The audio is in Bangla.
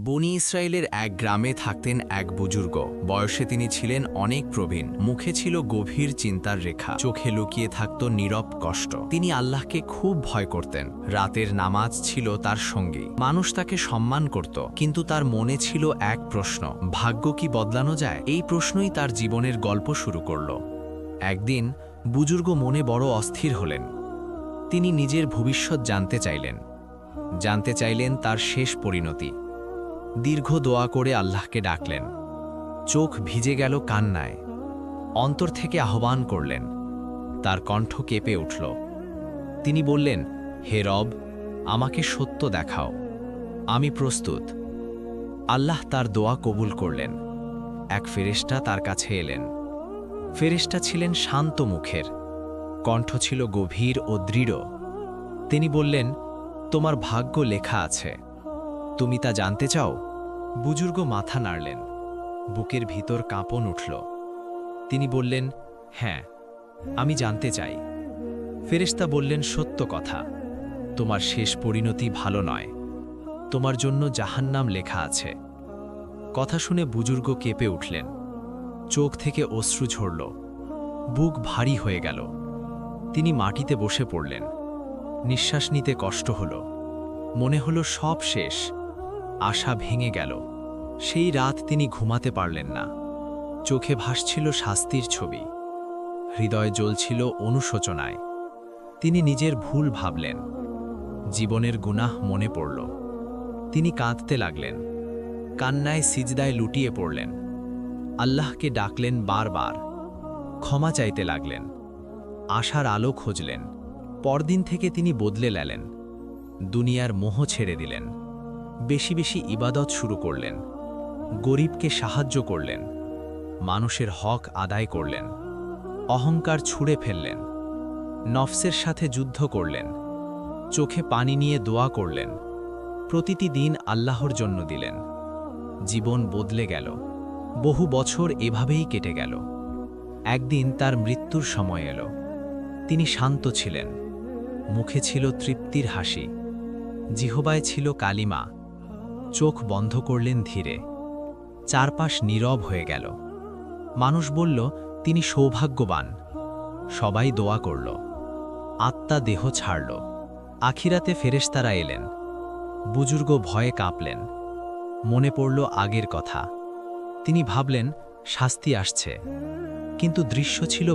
বনি ইসরায়েলের এক গ্রামে থাকতেন এক বুজুর্গ। বয়সে তিনি ছিলেন অনেক প্রবীণ, মুখে ছিল গভীর চিন্তার রেখা, চোখে লুকিয়ে থাকত নীরব কষ্ট। তিনি আল্লাহকে খুব ভয় করতেন। রাতের নামাজ ছিল তার সঙ্গী। মানুষ তাকে সম্মান করত, কিন্তু তার মনে ছিল এক প্রশ্ন, ভাগ্য কি বদলানো যায়? এই প্রশ্নই তার জীবনের গল্প শুরু করল। একদিন বুজুর্গ মনে বড় অস্থির হলেন। তিনি নিজের ভবিষ্যৎ জানতে চাইলেন তার শেষ পরিণতি। দীর্ঘ দোয়া করে আল্লাহকে ডাকলেন। চোখ ভিজে গেল কান্নায়। অন্তর থেকে আহ্বান করলেন। তার কণ্ঠ কেঁপে উঠল। তিনি বললেন, হে রব, আমাকে সত্য দেখাও, আমি প্রস্তুত। আল্লাহ তার দোয়া কবুল করলেন। এক ফেরেশতা তার কাছে এলেন। ফেরেশতা ছিলেন শান্ত মুখের, কণ্ঠ ছিল গভীর ও দৃঢ়। তিনি বললেন, তোমার ভাগ্য লেখা আছে, তুমি তা জানতে চাও? বুজুর্গ মাথা নাড়লেন। বুকের ভিতর কাঁপন উঠল। তিনি বললেন, হ্যাঁ, আমি জানতে চাই। ফেরেশতা বললেন, সত্য কথা, তোমার শেষ পরিণতি ভালো নয়, তোমার জন্য জাহান্নাম লেখা আছে। কথা শুনে বুজুর্গ কেঁপে উঠলেন। চোখ থেকে অশ্রু ঝরল, বুক ভারী হয়ে গেল। তিনি মাটিতে বসে পড়লেন। নিঃশ্বাস নিতে কষ্ট হল। মনে হলো সব শেষ, আশা ভেঙে গেল। সেই রাত তিনি ঘুমাতে পারলেন না। চোখে ভাসছিল শাস্তির ছবি, হৃদয় জ্বলছিল অনুশোচনায়। তিনি নিজের ভুল ভাবলেন, জীবনের গুনাহ মনে পড়ল। তিনি কাঁদতে লাগলেন, কান্নায় সিজদায় লুটিয়ে পড়লেন। আল্লাহকে ডাকলেন বারবার, ক্ষমা চাইতে লাগলেন, আশার আলো খুঁজলেন। পরদিন থেকে তিনি বদলে গেলেন। দুনিয়ার মোহ ছেড়ে দিলেন, বেশি বেশি ইবাদত শুরু করলেন, গরিবকে সাহায্য করলেন, মানুষের হক আদায় করলেন, অহংকার ছুঁড়ে ফেললেন, নফসের সাথে যুদ্ধ করলেন, চোখে পানি নিয়ে দোয়া করলেন, প্রতিটি দিন আল্লাহর জন্য দিলেন। জীবন বদলে গেল। বহু বছর এভাবেই কেটে গেল। একদিন তার মৃত্যুর সময় এলো। তিনি শান্ত ছিলেন, মুখে ছিল তৃপ্তির হাসি, জিহবায় ছিল কালিমা। চোখ বন্ধ করলেন ধীরে। চারপাশ নীরব হয়ে গেল। মানুষ বলল, তিনি সৌভাগ্যবান। সবাই দোয়া করল। আত্মা দেহ ছাড়ল। আখিরাতে ফেরেশতারা এলেন। বুজুর্গ ভয়ে কাঁপলেন। মনে পড়ল আগের কথা। তিনি ভাবলেন, শাস্তি আসছে, কিন্তু দৃশ্য ছিল